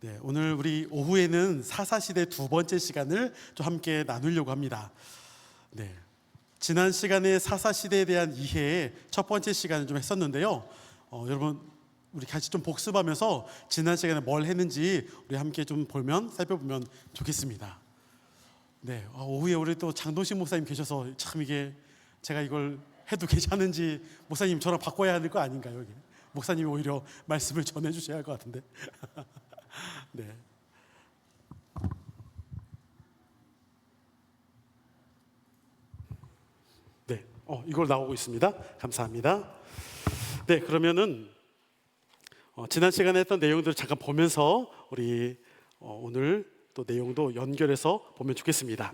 네, 오늘 우리 오후에는 사사시대 두 번째 시간을 좀 함께 나누려고 합니다. 네, 지난 시간에 사사시대에 대한 이해의 첫 번째 시간을 좀 했었는데요. 여러분 우리 같이 좀 복습하면서 지난 시간에 뭘 했는지 우리 함께 좀 살펴보면 좋겠습니다. 네, 오후에 우리 또 장동식 목사님 계셔서 참 이게 제가 이걸 해도 괜찮은지 목사님 저랑 바꿔야 할 거 아닌가요? 이게? 목사님이 오히려 말씀을 전해주셔야 할 것 같은데. 네. 네. 이걸 나오고 있습니다. 감사합니다. 네, 그러면은 지난 시간에 했던 내용들을 잠깐 보면서 우리 오늘 또 내용도 연결해서 보면 좋겠습니다.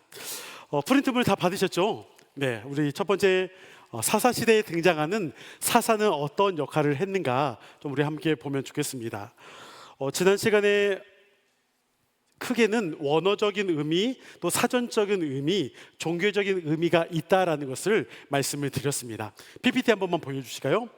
프린트물 다 받으셨죠? 네, 우리 첫 번째 사사 시대에 등장하는 사사는 어떤 역할을 했는가 좀 우리 함께 보면 좋겠습니다. 지난 시간에 크게는 원어적인 의미 또 사전적인 의미, 종교적인 의미가 있다라는 것을 말씀을 드렸습니다. PPT 한 번만 보여주실까요?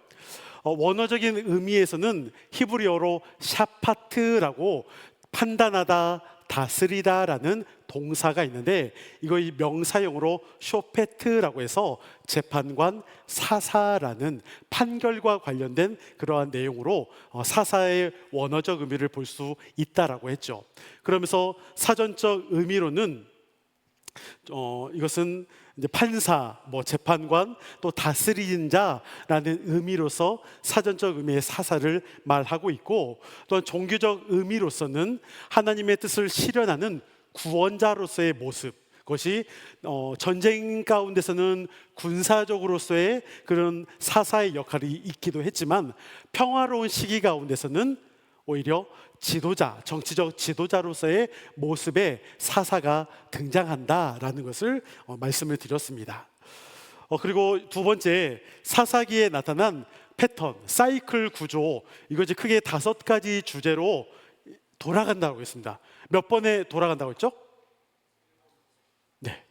원어적인 의미에서는 히브리어로 샤파트라고 판단하다, 다스리다라는 동사가 있는데 이거 명사용으로 쇼페트라고 해서 재판관, 사사라는 판결과 관련된 그러한 내용으로 사사의 원어적 의미를 볼 수 있다라고 했죠. 그러면서 사전적 의미로는 이것은 이제 판사, 재판관, 또 다스리는 자라는 의미로서 사전적 의미의 사사를 말하고 있고, 또한 종교적 의미로서는 하나님의 뜻을 실현하는 구원자로서의 모습, 그것이 전쟁 가운데서는 군사적으로서의 그런 사사의 역할이 있기도 했지만 평화로운 시기 가운데서는 오히려 지도자, 정치적 지도자로서의 모습의 사사가 등장한다라는 것을 말씀을 드렸습니다. 그리고 두 번째, 사사기에 나타난 패턴, 사이클 구조, 이것이 크게 5가지 주제로 돌아간다고 했습니다. 몇 번에 돌아간다고 했죠? 네,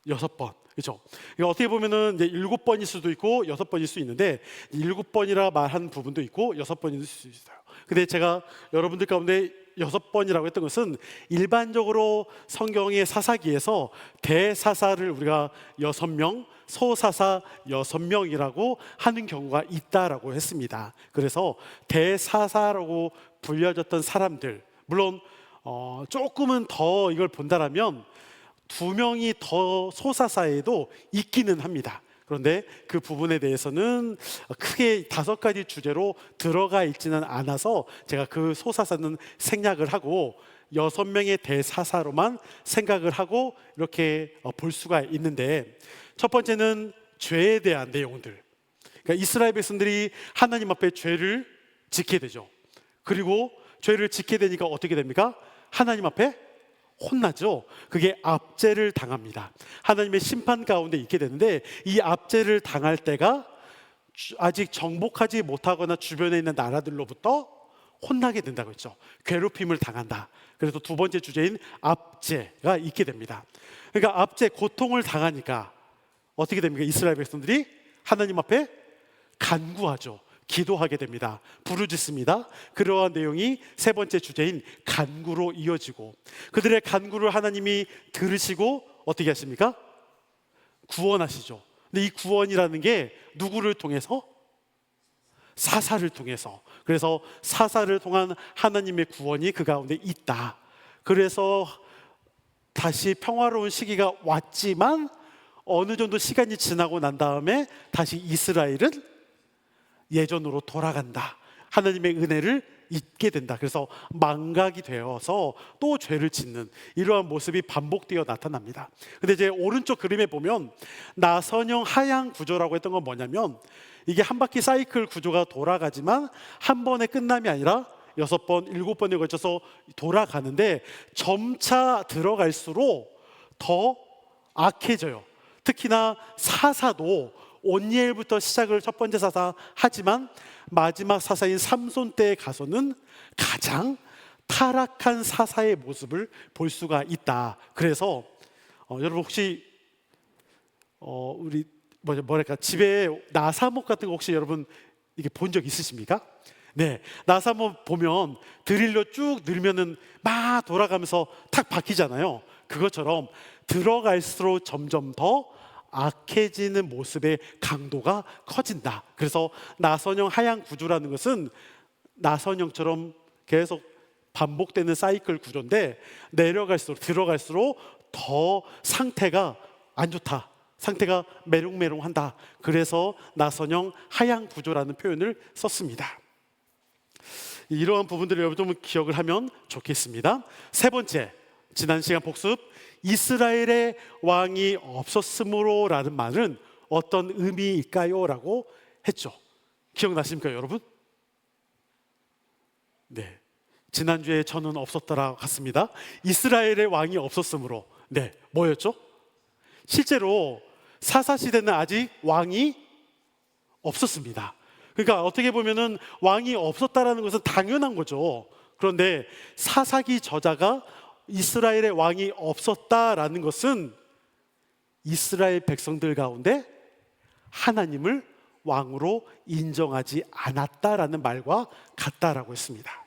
6번. 그렇죠? 어떻게 보면은 이제 7번일 수도 있고 6번일 수 있는데 7번이라 말한 부분도 있고 6번일 수 있어요. 근데 제가 여러분들 가운데 6번이라고 했던 것은 일반적으로 성경의 사사기에서 대사사를 우리가 6명, 소사사 6명이라고 하는 경우가 있다라고 했습니다. 그래서 대사사라고 불려졌던 사람들, 물론 조금은 더 이걸 본다라면 2명이 더 소사사에도 있기는 합니다. 그런데 그 부분에 대해서는 크게 5가지 주제로 들어가 있지는 않아서 제가 그 소사사는 생략을 하고 6명의 대사사로만 생각을 하고 이렇게 볼 수가 있는데, 첫 번째는 죄에 대한 내용들. 그러니까 이스라엘 백성들이 하나님 앞에 죄를 짓게 되죠. 그리고 죄를 짓게 되니까 어떻게 됩니까? 하나님 앞에 혼나죠. 그게 압제를 당합니다. 하나님의 심판 가운데 있게 되는데, 이 압제를 당할 때가 아직 정복하지 못하거나 주변에 있는 나라들로부터 혼나게 된다고 했죠. 괴롭힘을 당한다. 그래서 두 번째 주제인 압제가 있게 됩니다. 그러니까 압제, 고통을 당하니까 어떻게 됩니까? 이스라엘 백성들이 하나님 앞에 간구하죠. 기도하게 됩니다. 부르짖습니다. 그러한 내용이 세 번째 주제인 간구로 이어지고, 그들의 간구를 하나님이 들으시고 어떻게 하십니까? 구원하시죠. 근데 이 구원이라는 게 누구를 통해서? 사사를 통해서. 그래서 사사를 통한 하나님의 구원이 그 가운데 있다. 그래서 다시 평화로운 시기가 왔지만 어느 정도 시간이 지나고 난 다음에 다시 이스라엘은 예전으로 돌아간다. 하나님의 은혜를 잊게 된다. 그래서 망각이 되어서 또 죄를 짓는 이러한 모습이 반복되어 나타납니다. 근데 이제 오른쪽 그림에 보면 나선형 하향 구조라고 했던 건 뭐냐면, 이게 한 바퀴 사이클 구조가 돌아가지만 한 번에 끝남이 아니라 6번, 7번에 걸쳐서 돌아가는데 점차 들어갈수록 더 악해져요. 특히나 사사도 온니엘부터 시작을 첫 번째 사사 하지만 마지막 사사인 삼손 때에 가서는 가장 타락한 사사의 모습을 볼 수가 있다. 그래서 여러분 혹시 우리 뭐랄까 집에 나사목 같은 거 혹시 여러분 이게 본 적 있으십니까? 네, 나사 한번 보면 드릴로 쭉 늘면은 막 돌아가면서 탁 박히잖아요. 그것처럼 들어갈수록 점점 더 악해지는 모습의 강도가 커진다. 그래서 나선형 하향 구조라는 것은 나선형처럼 계속 반복되는 사이클 구조인데, 내려갈수록 들어갈수록 더 상태가 안 좋다, 상태가 메롱메롱한다. 그래서 나선형 하향 구조라는 표현을 썼습니다. 이러한 부분들을 여러분 좀 기억을 하면 좋겠습니다. 세 번째, 지난 시간 복습, 이스라엘의 왕이 없었으므로 라는 말은 어떤 의미일까요? 라고 했죠. 기억나십니까 여러분? 네, 지난주에 저는 없었더라 같습니다. 이스라엘의 왕이 없었으므로. 네, 뭐였죠? 실제로 사사시대는 아직 왕이 없었습니다. 그러니까 어떻게 보면은 왕이 없었다라는 것은 당연한 거죠. 그런데 사사기 저자가 이스라엘의 왕이 없었다라는 것은 이스라엘 백성들 가운데 하나님을 왕으로 인정하지 않았다라는 말과 같다라고 했습니다.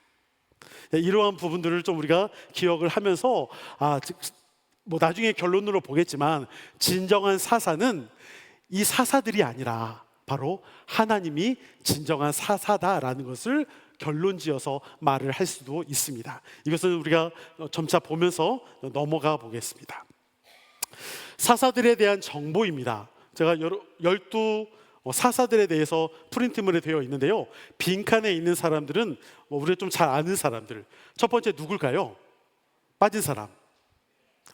이러한 부분들을 좀 우리가 기억을 하면서 뭐 나중에 결론으로 보겠지만, 진정한 사사는 이 사사들이 아니라 바로 하나님이 진정한 사사다라는 것을 결론지어서 말을 할 수도 있습니다. 이것은 우리가 점차 보면서 넘어가 보겠습니다. 사사들에 대한 정보입니다. 제가 12 사사들에 대해서 프린트물에 되어 있는데요, 빈칸에 있는 사람들은 우리가 좀 잘 아는 사람들. 첫 번째 누굴까요? 빠진 사람,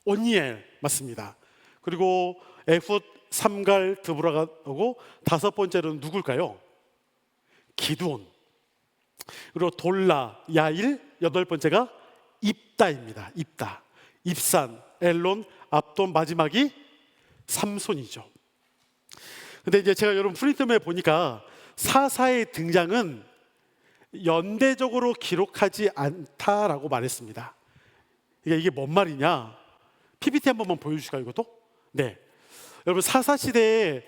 온니엘 맞습니다. 그리고 에훗, 삼갈, 드보라가 오고, 다섯 번째로는 누굴까요? 기드온. 그리고 돌라, 야일, 여덟 번째가 입다입니다. 입다, 입산, 엘론, 압돈, 마지막이 삼손이죠. 근데 이제 제가 여러분 프린트맨에 보니까 사사의 등장은 연대적으로 기록하지 않다라고 말했습니다. 그러니까 이게 뭔 말이냐? PPT 한 번만 보여주실까요, 이것도? 네. 여러분 사사 시대에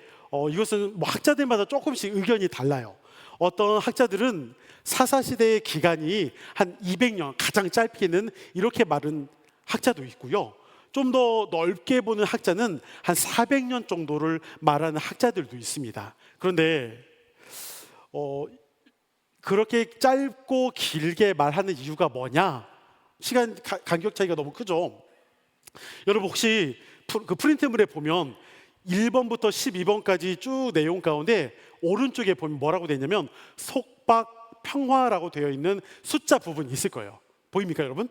이것은 뭐 학자들마다 조금씩 의견이 달라요. 어떤 학자들은 사사 시대의 기간이 한 200년, 가장 짧게는 이렇게 말은 학자도 있고요. 좀 더 넓게 보는 학자는 한 400년 정도를 말하는 학자들도 있습니다. 그런데 그렇게 짧고 길게 말하는 이유가 뭐냐? 시간 간격 차이가 너무 크죠. 여러분 혹시 그 프린트물에 보면 1번부터 12번까지 쭉 내용 가운데 오른쪽에 보면 뭐라고 되어 있냐면 속박 평화라고 되어 있는 숫자 부분이 있을 거예요. 보입니까 여러분?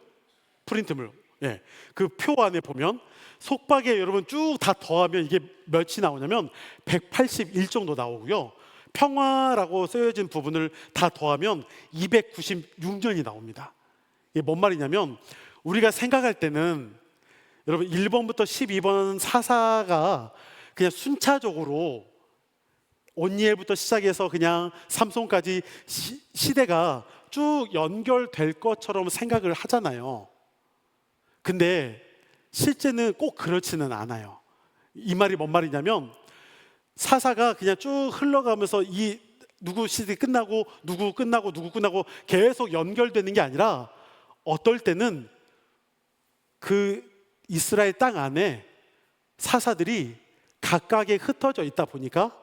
프린트물. 예, 그 표 안에 보면 속박에 여러분 쭉 다 더하면 이게 몇이 나오냐면 181 정도 나오고요. 평화라고 쓰여진 부분을 다 더하면 296년이 나옵니다. 이게 뭔 말이냐면, 우리가 생각할 때는 여러분 1번부터 12번 사사가 그냥 순차적으로 온니엘부터 시작해서 그냥 삼손까지 시대가 쭉 연결될 것처럼 생각을 하잖아요. 근데 실제는 꼭 그렇지는 않아요. 이 말이 뭔 말이냐면, 사사가 그냥 쭉 흘러가면서 이 누구 시대 끝나고 누구 끝나고 누구 끝나고 계속 연결되는 게 아니라, 어떨 때는 그 이스라엘 땅 안에 사사들이 각각에 흩어져 있다 보니까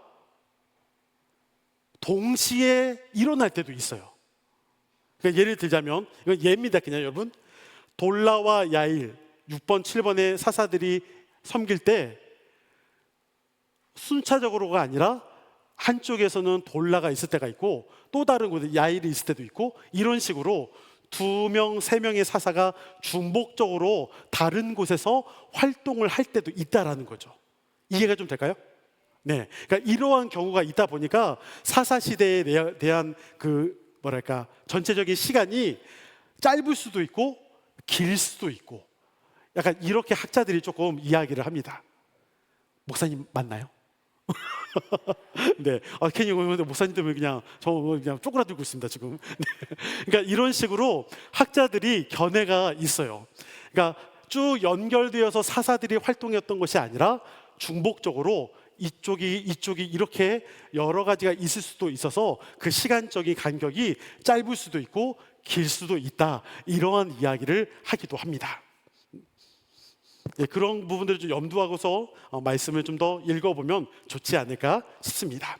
동시에 일어날 때도 있어요. 그러니까 예를 들자면, 이건 예입니다. 그냥 여러분, 돌라와 야일 6번, 7번의 사사들이 섬길 때 순차적으로가 아니라 한쪽에서는 돌라가 있을 때가 있고, 또 다른 곳에 야일이 있을 때도 있고, 이런 식으로 2명, 3명의 사사가 중복적으로 다른 곳에서 활동을 할 때도 있다라는 거죠. 이해가 좀 될까요? 네, 그러니까 이러한 경우가 있다 보니까 사사 시대에 대한 그 뭐랄까 전체적인 시간이 짧을 수도 있고 길 수도 있고, 약간 이렇게 학자들이 조금 이야기를 합니다. 목사님 맞나요? 네, 괜히 목사님 때문에 그냥 쪼그라들고 있습니다 지금. 네. 그러니까 이런 식으로 학자들이 견해가 있어요. 그러니까 쭉 연결되어서 사사들이 활동했던 것이 아니라 중복적으로 이쪽이 이렇게 여러 가지가 있을 수도 있어서 그 시간적인 간격이 짧을 수도 있고 길 수도 있다, 이러한 이야기를 하기도 합니다. 예, 그런 부분들을 좀 염두하고서 말씀을 좀 더 읽어보면 좋지 않을까 싶습니다.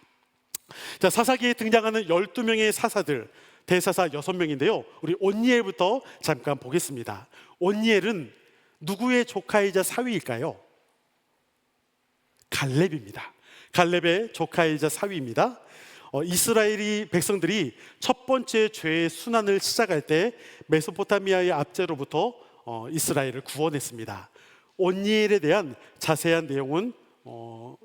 자, 사사기에 등장하는 12명의 사사들, 대사사 6명인데요. 우리 온니엘부터 잠깐 보겠습니다. 온니엘은 누구의 조카이자 사위일까요? 갈렙입니다. 갈렙의 조카이자 사위입니다. 이스라엘이 백성들이 첫 번째 죄의 순환을 시작할 때 메소포타미아의 압제로부터 이스라엘을 구원했습니다. 온니엘에 대한 자세한 내용은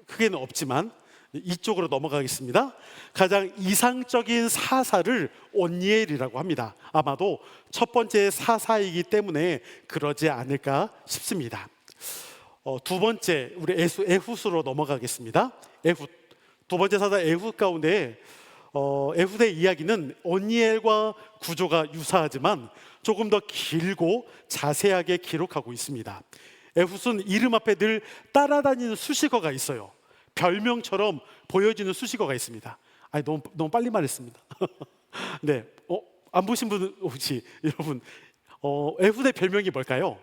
크게는 없지만 이쪽으로 넘어가겠습니다. 가장 이상적인 사사를 온니엘이라고 합니다. 아마도 첫 번째 사사이기 때문에 그러지 않을까 싶습니다. 두 번째, 우리 에훗으로 넘어가겠습니다. 에훗, 두 번째 사사 에훗 가운데 에훗의 이야기는 온니엘과 구조가 유사하지만 조금 더 길고 자세하게 기록하고 있습니다. 에훗은 이름 앞에 늘 따라다니는 수식어가 있어요. 별명처럼 보여지는 수식어가 있습니다. 아니, 너무 빨리 말했습니다. 네, 안 보신 분 혹시 여러분 에훗의 별명이 뭘까요?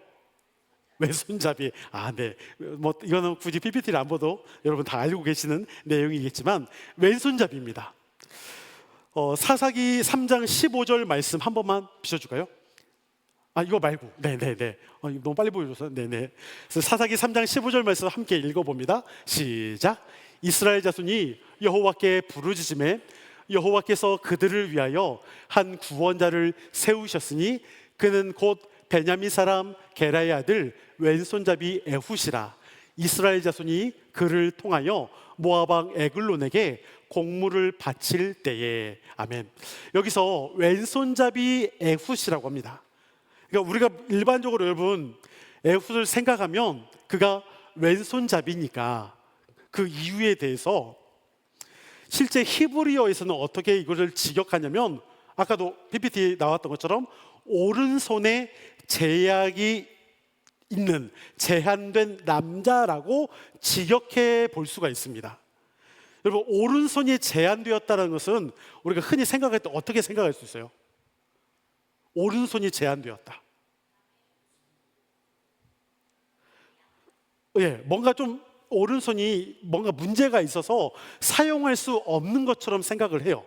왼손잡이. 네. 뭐 이거는 굳이 PPT를 안 봐도 여러분 다 알고 계시는 내용이겠지만 왼손잡이입니다. 사사기 3장 15절 말씀 한 번만 비춰줄까요? 이거 말고. 네네네. 너무 빨리 보여줘서. 네네. 그래서 사사기 3장 15절 말씀 함께 읽어봅니다. 시작. 이스라엘 자손이 여호와께 부르짖음에 여호와께서 그들을 위하여 한 구원자를 세우셨으니 그는 곧 베냐민 사람 게라의 아들 왼손잡이 에훗이라. 이스라엘 자손이 그를 통하여 모압 왕 에글론에게 공물을 바칠 때에. 아멘. 여기서 왼손잡이 에훗이라고 합니다. 그러니까 우리가 일반적으로 여러분 에훗을 생각하면 그가 왼손잡이니까 그 이유에 대해서 실제 히브리어에서는 어떻게 이것을 직역하냐면 아까도 PPT에 나왔던 것처럼 오른손에 제약이 있는 제한된 남자라고 직역해 볼 수가 있습니다. 여러분, 오른손이 제한되었다는 것은 우리가 흔히 생각할 때 어떻게 생각할 수 있어요? 오른손이 제한되었다. 예, 뭔가 좀 오른손이 뭔가 문제가 있어서 사용할 수 없는 것처럼 생각을 해요.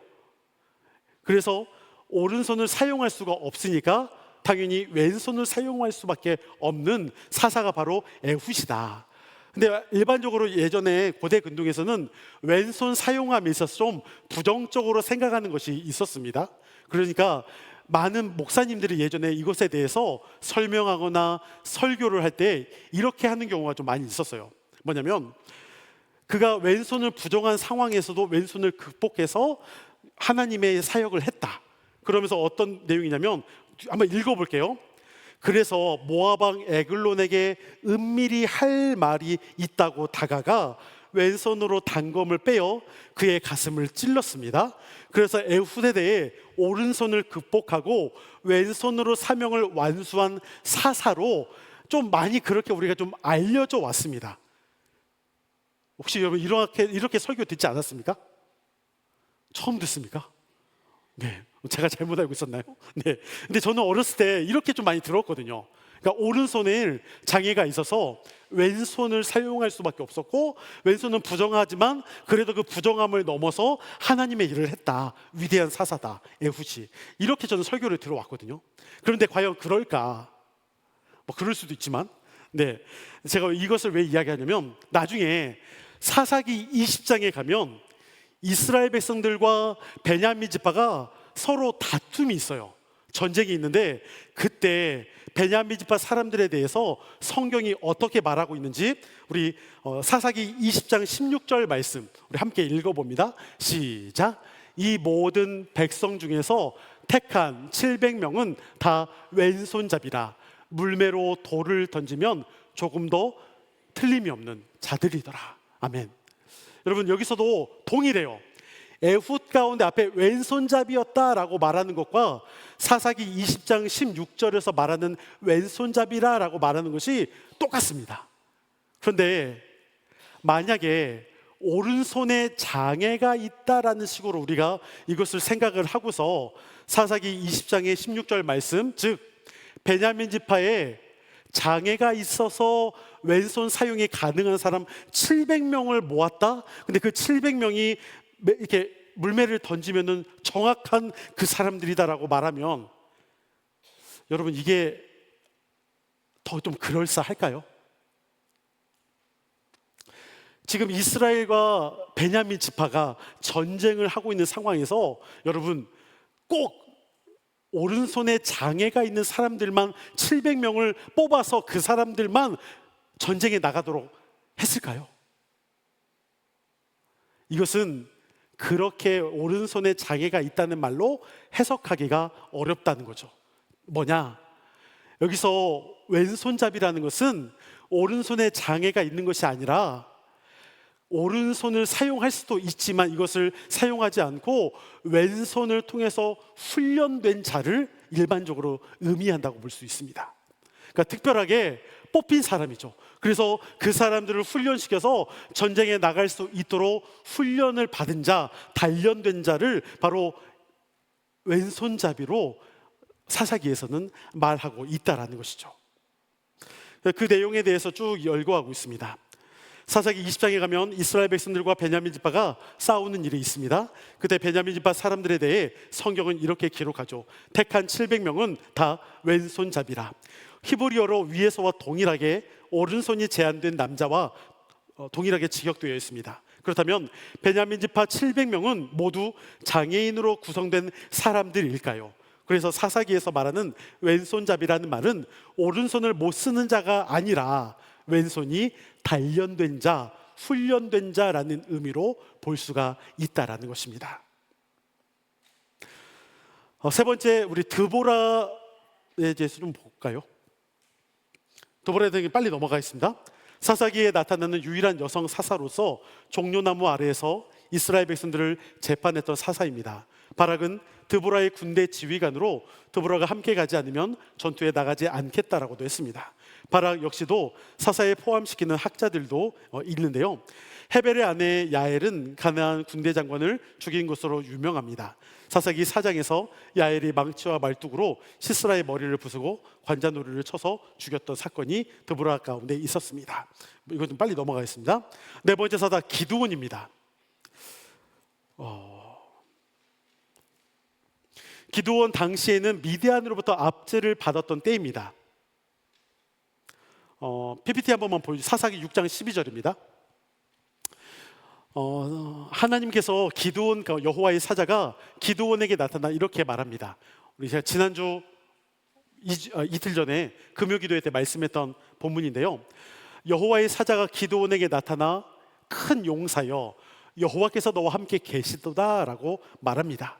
그래서 오른손을 사용할 수가 없으니까 당연히 왼손을 사용할 수밖에 없는 사사가 바로 에훗이다. 근데 일반적으로 예전에 고대 근동에서는 왼손 사용함에 있어서 좀 부정적으로 생각하는 것이 있었습니다. 그러니까 많은 목사님들이 예전에 이것에 대해서 설명하거나 설교를 할 때 이렇게 하는 경우가 좀 많이 있었어요. 뭐냐면 그가 왼손을 부정한 상황에서도 왼손을 극복해서 하나님의 사역을 했다. 그러면서 어떤 내용이냐면 한번 읽어볼게요. 그래서 모압 왕 에글론에게 은밀히 할 말이 있다고 다가가 왼손으로 단검을 빼어 그의 가슴을 찔렀습니다. 그래서 에훗에 대해 오른손을 극복하고 왼손으로 사명을 완수한 사사로 좀 많이 그렇게 우리가 좀 알려져 왔습니다. 혹시 여러분 이렇게 설교 듣지 않았습니까? 처음 듣습니까? 네, 제가 잘못 알고 있었나요? 네, 근데 저는 어렸을 때 이렇게 좀 많이 들었거든요. 그러니까 오른손에 장애가 있어서 왼손을 사용할 수밖에 없었고 왼손은 부정하지만 그래도 그 부정함을 넘어서 하나님의 일을 했다. 위대한 사사다, 에훗이. 이렇게 저는 설교를 들어왔거든요. 그런데 과연 그럴까? 뭐 그럴 수도 있지만, 네, 제가 이것을 왜 이야기하냐면 나중에 사사기 20장에 가면 이스라엘 백성들과 베냐민 지파가 서로 다툼이 있어요. 전쟁이 있는데 그때 베냐민 지파 사람들에 대해서 성경이 어떻게 말하고 있는지 우리 사사기 20장 16절 말씀 우리 함께 읽어봅니다. 시작. 이 모든 백성 중에서 택한 700명은 다 왼손잡이라. 물매로 돌을 던지면 조금 더 틀림이 없는 자들이더라. 아멘. 여러분, 여기서도 동일해요. 에훗 가운데 앞에 왼손잡이였다라고 말하는 것과 사사기 20장 16절에서 말하는 왼손잡이라고 말하는 것이 똑같습니다. 그런데 만약에 오른손에 장애가 있다라는 식으로 우리가 이것을 생각을 하고서 사사기 20장의 16절 말씀, 즉 베냐민 지파에 장애가 있어서 왼손 사용이 가능한 사람 700명을 모았다. 근데 그 700명이 이렇게 물매를 던지면은 정확한 그 사람들이다라고 말하면 여러분 이게 더 좀 그럴싸할까요? 지금 이스라엘과 베냐민 지파가 전쟁을 하고 있는 상황에서 여러분 꼭 오른손에 장애가 있는 사람들만 700명을 뽑아서 그 사람들만 전쟁에 나가도록 했을까요? 이것은 그렇게 오른손에 장애가 있다는 말로 해석하기가 어렵다는 거죠. 뭐냐? 여기서 왼손잡이라는 것은 오른손에 장애가 있는 것이 아니라 오른손을 사용할 수도 있지만 이것을 사용하지 않고 왼손을 통해서 훈련된 자를 일반적으로 의미한다고 볼 수 있습니다. 그러니까 특별하게 뽑힌 사람이죠. 그래서 그 사람들을 훈련시켜서 전쟁에 나갈 수 있도록 훈련을 받은 자, 단련된 자를 바로 왼손잡이로 사사기에서는 말하고 있다라는 것이죠. 그 내용에 대해서 쭉 열거하고 있습니다. 사사기 20장에 가면 이스라엘 백성들과 베냐민 지파가 싸우는 일이 있습니다. 그때 베냐민 지파 사람들에 대해 성경은 이렇게 기록하죠. 택한 700명은 다 왼손잡이라. 히브리어로 위에서와 동일하게 오른손이 제한된 남자와 동일하게 직역되어 있습니다. 그렇다면 베냐민 지파 700명은 모두 장애인으로 구성된 사람들일까요? 그래서 사사기에서 말하는 왼손잡이라는 말은 오른손을 못 쓰는 자가 아니라 왼손이 단련된 자, 훈련된 자라는 의미로 볼 수가 있다라는 것입니다. 세 번째, 우리 드보라에 대해서 좀 볼까요? 드보라에 대해 빨리 넘어가겠습니다. 사사기에 나타나는 유일한 여성 사사로서 종려나무 아래에서 이스라엘 백성들을 재판했던 사사입니다. 바락은 드보라의 군대 지휘관으로 드보라가 함께 가지 않으면 전투에 나가지 않겠다라고도 했습니다. 바락 역시도 사사에 포함시키는 학자들도 있는데요. 헤벨의 아내 야엘은 가나안 군대 장관을 죽인 것으로 유명합니다. 사사기 4장에서 야엘이 망치와 말뚝으로 시스라의 머리를 부수고 관자놀이를 쳐서 죽였던 사건이 드보라 가운데 있었습니다. 이거 좀 빨리 넘어가겠습니다. 네 번째 사사 기드온입니다. 기드온 당시에는 미디안으로부터 압제를 받았던 때입니다. PPT 한 번만 보여주세요. 사사기 6장 12절입니다. 하나님께서 기드온, 여호와의 사자가 기드온에게 나타나 이렇게 말합니다. 우리 제가 지난주 이틀 전에 금요기도회 때 말씀했던 본문인데요. 여호와의 사자가 기드온에게 나타나 큰 용사여 여호와께서 너와 함께 계시도다라고 말합니다.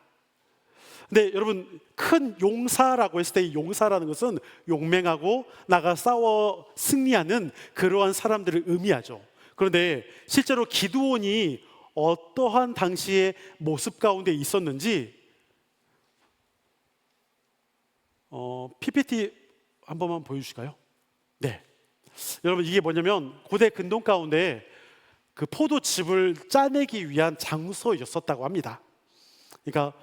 근데 여러분 큰 용사라고 했을 때 이 용사라는 것은 용맹하고 나가 싸워 승리하는 그러한 사람들을 의미하죠. 그런데 실제로 기드온이 어떠한 당시의 모습 가운데 있었는지 PPT 한 번만 보여주실까요? 네, 여러분 이게 뭐냐면 고대 근동 가운데 그 포도즙을 짜내기 위한 장소였었다고 합니다. 그러니까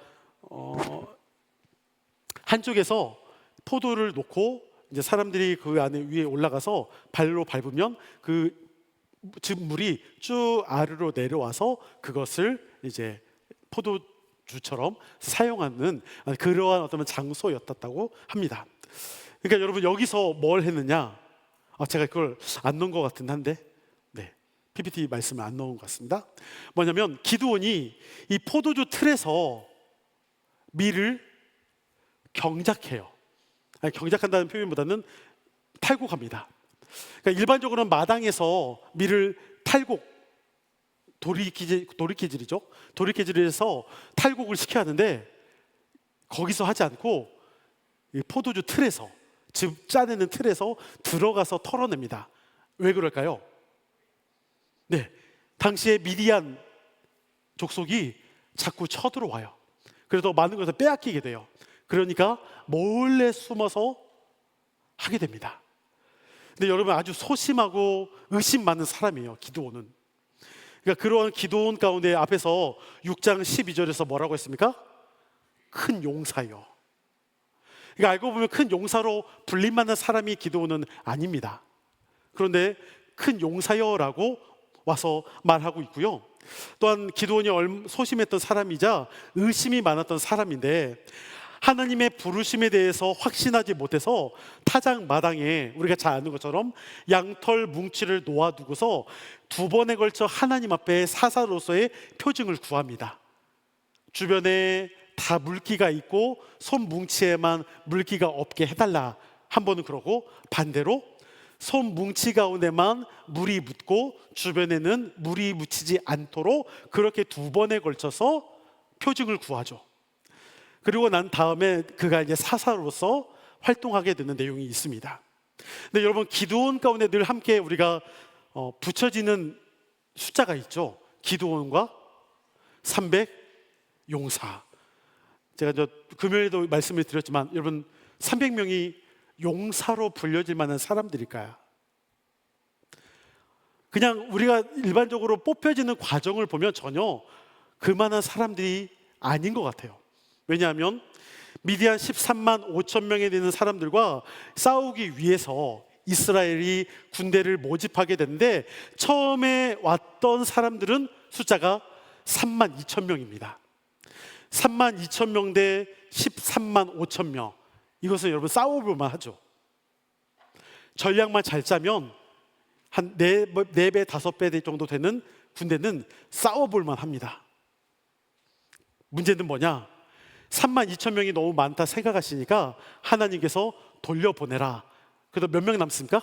한쪽에서 포도를 놓고 이제 사람들이 그 안에 위에 올라가서 발로 밟으면 그 즙물이 쭉 아래로 내려와서 그것을 이제 포도주처럼 사용하는 그러한 어떤 장소였다고 합니다. 그러니까 여러분 여기서 뭘 했느냐? 제가 그걸 안 넣은 것 같긴 한데, 네, PPT 말씀을 안 넣은 것 같습니다. 뭐냐면 기드온이 이 포도주 틀에서 밀을 경작해요. 아니, 경작한다는 표현보다는 탈곡합니다. 그러니까 일반적으로는 마당에서 밀을 탈곡, 도리깨질이죠. 도리깨질을 해서 탈곡을 시켜야 하는데 거기서 하지 않고 이 포도주 틀에서, 즙 짜내는 틀에서 들어가서 털어냅니다. 왜 그럴까요? 네, 당시에 미디안 족속이 자꾸 쳐들어와요. 그래서 많은 것을 빼앗기게 돼요. 그러니까 몰래 숨어서 하게 됩니다. 근데 여러분 아주 소심하고 의심 많은 사람이에요, 기드온은. 그러니까 그러한 기도원 가운데 앞에서 6장 12절에서 뭐라고 했습니까? 큰 용사요. 그러니까 알고 보면 큰 용사로 불림받는 사람이 기도원은 아닙니다. 그런데 큰 용사여라고 와서 말하고 있고요. 또한 기도원이 소심했던 사람이자 의심이 많았던 사람인데 하나님의 부르심에 대해서 확신하지 못해서 타작 마당에 우리가 잘 아는 것처럼 양털 뭉치를 놓아두고서 2번에 걸쳐 하나님 앞에 사사로서의 표징을 구합니다. 주변에 다 물기가 있고 손 뭉치에만 물기가 없게 해달라. 한 번은 그러고 반대로 손 뭉치 가운데만 물이 묻고 주변에는 물이 묻히지 않도록 그렇게 2번에 걸쳐서 표징을 구하죠. 그리고 난 다음에 그가 이제 사사로서 활동하게 되는 내용이 있습니다. 근데 여러분, 기도원 가운데 늘 함께 우리가 붙여지는 숫자가 있죠. 기도원과 300 용사. 제가 금요일에도 말씀을 드렸지만 여러분, 300명이 용사로 불려질 만한 사람들일까요? 그냥 우리가 일반적으로 뽑혀지는 과정을 보면 전혀 그만한 사람들이 아닌 것 같아요. 왜냐하면 미디안 13만 5천 명에 되는 사람들과 싸우기 위해서 이스라엘이 군대를 모집하게 됐는데 처음에 왔던 사람들은 숫자가 3만 2천 명입니다. 3만 2천 명 대 13만 5천 명. 이것은 여러분 싸워볼만 하죠. 전략만 잘 짜면 한 4배, 5배 정도 되는 군대는 싸워볼만 합니다. 문제는 뭐냐? 3만 2천 명이 너무 많다 생각하시니까 하나님께서 돌려보내라. 그래도 몇 명 남습니까?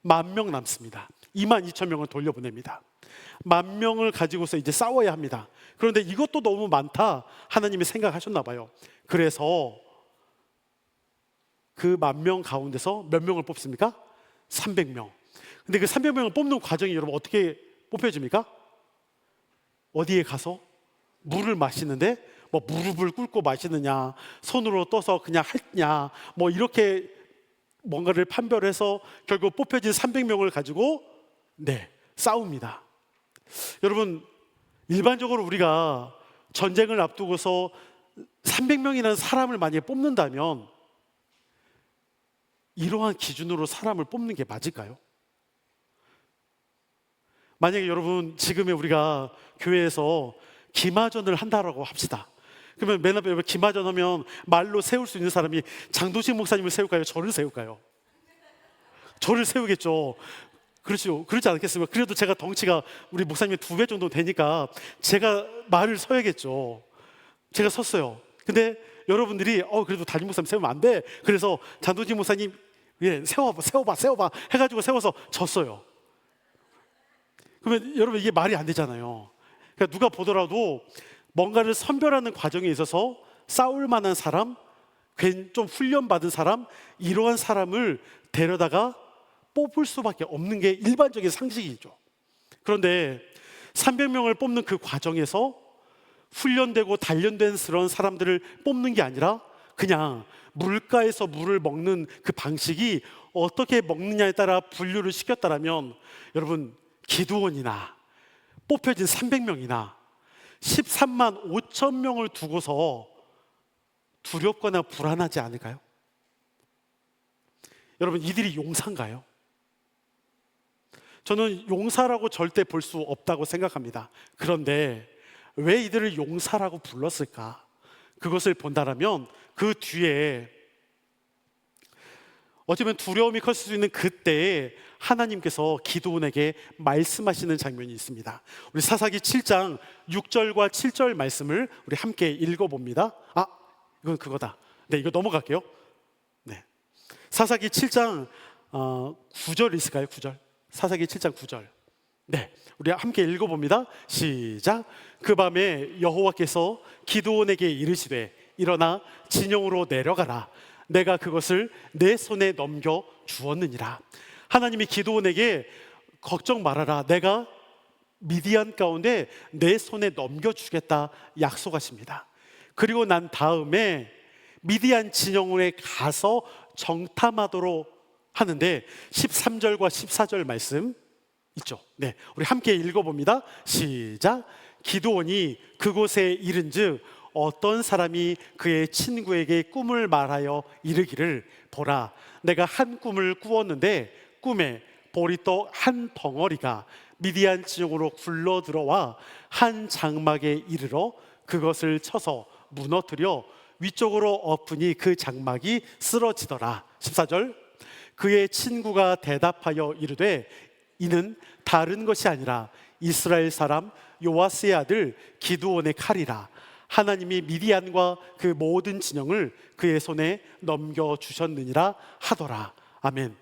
10,000명 남습니다. 2만 2천 명을 돌려보냅니다. 10,000명을 가지고서 이제 싸워야 합니다. 그런데 이것도 너무 많다 하나님이 생각하셨나 봐요. 그래서 그 10,000명 가운데서 몇 명을 뽑습니까? 300명. 근데 그 300명을 뽑는 과정이 여러분 어떻게 뽑혀집니까? 어디에 가서 물을 마시는데 뭐 무릎을 꿇고 마시느냐, 손으로 떠서 그냥 했냐, 뭐 이렇게 뭔가를 판별해서 결국 뽑혀진 300명을 가지고 싸웁니다. 여러분, 일반적으로 우리가 전쟁을 앞두고서 300명이라는 사람을 만약에 뽑는다면 이러한 기준으로 사람을 뽑는 게 맞을까요? 만약에 여러분 지금의 우리가 교회에서 기마전을 한다라고 합시다. 그러면 맨 앞에 기마전 하면 말로 세울 수 있는 사람이 장도식 목사님을 세울까요? 저를 세울까요? 저를 세우겠죠. 그렇죠. 그렇지 않겠습니까? 그래도 제가 덩치가 우리 목사님의 2배 정도 되니까 제가 말을 서야겠죠. 제가 섰어요. 근데 여러분들이 그래도 담임 목사님 세우면 안 돼. 그래서 장도식 목사님 세워봐 해가지고 세워서 졌어요. 그러면 여러분 이게 말이 안 되잖아요. 그러니까 누가 보더라도 뭔가를 선별하는 과정에 있어서 싸울 만한 사람, 좀 훈련받은 사람, 이러한 사람을 데려다가 뽑을 수밖에 없는 게 일반적인 상식이죠. 그런데 300명을 뽑는 그 과정에서 훈련되고 단련된 그런 사람들을 뽑는 게 아니라 그냥 물가에서 물을 먹는 그 방식이 어떻게 먹느냐에 따라 분류를 시켰다라면 여러분, 기드온이나 뽑혀진 300명이나 13만 5천 명을 두고서 두렵거나 불안하지 않을까요? 여러분, 이들이 용사인가요? 저는 용사라고 절대 볼 수 없다고 생각합니다. 그런데 왜 이들을 용사라고 불렀을까? 그것을 본다라면 그 뒤에 어쩌면 두려움이 컸을 수 있는 그때에 하나님께서 기드온에게 말씀하시는 장면이 있습니다. 우리 사사기 7장 6절과 7절 말씀을 우리 함께 읽어봅니다. 이건 그거다. 이거 넘어갈게요. 사사기 7장 9절 있을까요? 9절. 사사기 7장 9절. 우리 함께 읽어봅니다. 시작. 그 밤에 여호와께서 기드온에게 이르시되 일어나 진영으로 내려가라. 내가 그것을 내 손에 넘겨 주었느니라. 하나님이 기드온에게 걱정 말아라. 내가 미디안 가운데 내 손에 넘겨주겠다 약속하십니다. 그리고 난 다음에 미디안 진영에 가서 정탐하도록 하는데 13절과 14절 말씀 있죠. 네, 우리 함께 읽어봅니다. 시작. 기드온이 그곳에 이른즉 어떤 사람이 그의 친구에게 꿈을 말하여 이르기를, 보라, 내가 한 꿈을 꾸었는데 꿈에 보리떡 한 덩어리가 미디안 지역으로 굴러 들어와 한 장막에 이르러 그것을 쳐서 무너뜨려 위쪽으로 엎으니 그 장막이 쓰러지더라. 14절. 그의 친구가 대답하여 이르되 이는 다른 것이 아니라 이스라엘 사람 요아스의 아들 기드온의 칼이라. 하나님이 미디안과 그 모든 진영을 그의 손에 넘겨주셨느니라 하더라. 아멘.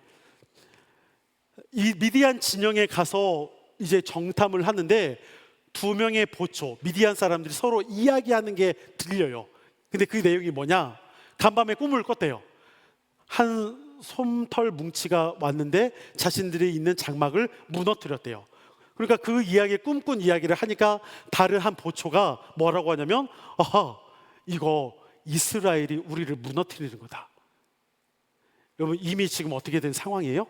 이 미디안 진영에 가서 이제 정탐을 하는데 두 명의 보초, 미디안 사람들이 서로 이야기하는 게 들려요. 근데 그 내용이 뭐냐? 간밤에 꿈을 꿨대요. 한 솜털 뭉치가 왔는데 자신들이 있는 장막을 무너뜨렸대요. 그러니까 그 이야기, 꿈꾼 이야기를 하니까 다른 한 보초가 뭐라고 하냐면, 아하, 이거 이스라엘이 우리를 무너뜨리는 거다. 여러분, 이미 지금 어떻게 된 상황이에요?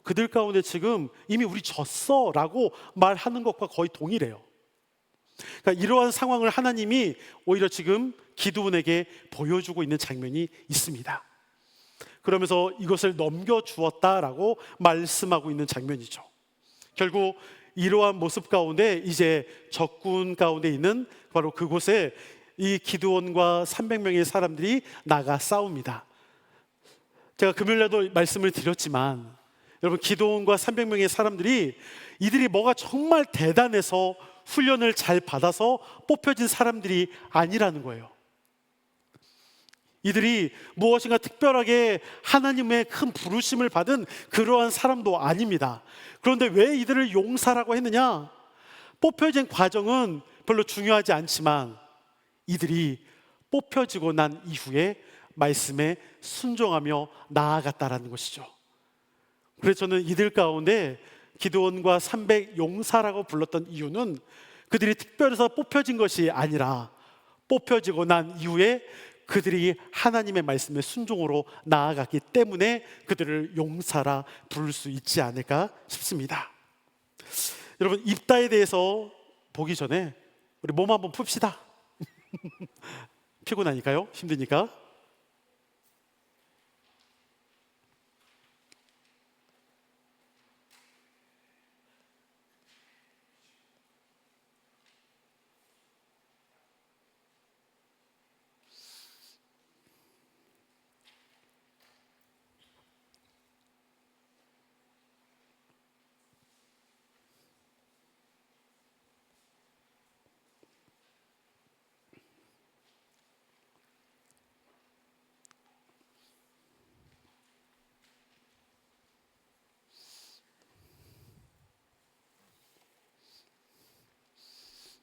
그들 가운데 지금 이미 우리 졌어 라고 말하는 것과 거의 동일해요. 그러니까 이러한 상황을 하나님이 오히려 지금 기드온에게 보여주고 있는 장면이 있습니다. 그러면서 이것을 넘겨주었다라고 말씀하고 있는 장면이죠. 결국 이러한 모습 가운데 이제 적군 가운데 있는 바로 그곳에 이 기드온과 300명의 사람들이 나가 싸웁니다. 제가 금요일날도 말씀을 드렸지만 여러분, 기드온과 300명의 사람들이 이들이 뭐가 정말 대단해서 훈련을 잘 받아서 뽑혀진 사람들이 아니라는 거예요. 이들이 무엇인가 특별하게 하나님의 큰 부르심을 받은 그러한 사람도 아닙니다. 그런데 왜 이들을 용사라고 했느냐? 뽑혀진 과정은 별로 중요하지 않지만 이들이 뽑혀지고 난 이후에 말씀에 순종하며 나아갔다라는 것이죠. 그래서 저는 이들 가운데 기드온과 300 용사라고 불렀던 이유는 그들이 특별해서 뽑혀진 것이 아니라 뽑혀지고 난 이후에 그들이 하나님의 말씀에 순종으로 나아갔기 때문에 그들을 용사라 부를 수 있지 않을까 싶습니다. 여러분, 입다에 대해서 보기 전에 우리 몸 한번 풉시다. 피곤하니까요, 힘드니까.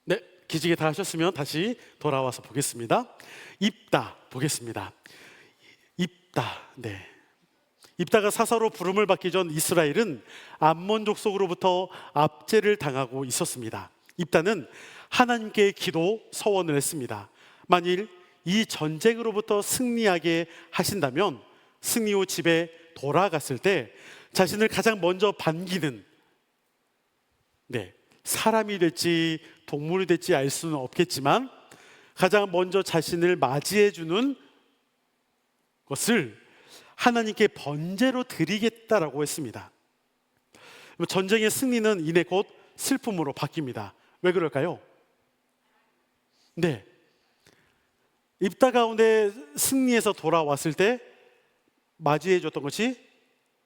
네, 기지개 다 하셨으면 다시 돌아와서 보겠습니다. 입다 보겠습니다. 입다, 네. 입다가 사사로 부름을 받기 전 이스라엘은 암몬 족속으로부터 압제를 당하고 있었습니다. 입다는 하나님께 기도 서원을 했습니다. 만일 이 전쟁으로부터 승리하게 하신다면 승리 후 집에 돌아갔을 때 자신을 가장 먼저 반기는, 네, 사람이 될지 동물이 될지 알 수는 없겠지만 가장 먼저 자신을 맞이해주는 것을 하나님께 번제로 드리겠다라고 했습니다. 전쟁의 승리는 이내 곧 슬픔으로 바뀝니다. 왜 그럴까요? 네, 입다 가운데 승리해서 돌아왔을 때 맞이해줬던 것이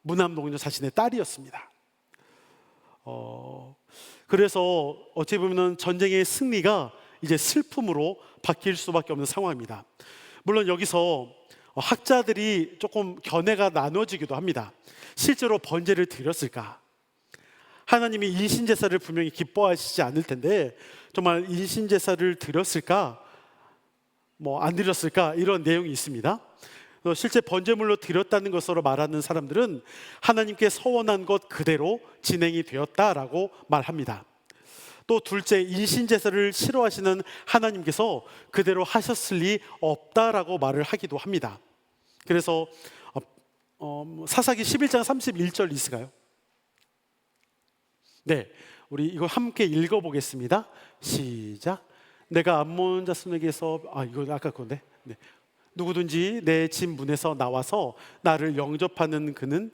무남동녀 자신의 딸이었습니다. 그래서 어찌 보면 전쟁의 승리가 이제 슬픔으로 바뀔 수밖에 없는 상황입니다. 물론 여기서 학자들이 조금 견해가 나눠지기도 합니다. 실제로 번제를 드렸을까? 하나님이 인신제사를 분명히 기뻐하시지 않을 텐데 정말 인신제사를 드렸을까? 안 드렸을까? 이런 내용이 있습니다. 실제 번제물로 드렸다는 것으로 말하는 사람들은 하나님께 서원한 것 그대로 진행이 되었다라고 말합니다. 또 둘째, 인신제사를 싫어하시는 하나님께서 그대로 하셨을 리 없다라고 말을 하기도 합니다. 그래서 사사기 11장 31절 있을까요? 네, 우리 이거 함께 읽어보겠습니다. 시작. 내가 암몬 자손에게서 이거 아까 건데. 네. 누구든지 내 집 문에서 나와서 나를 영접하는 그는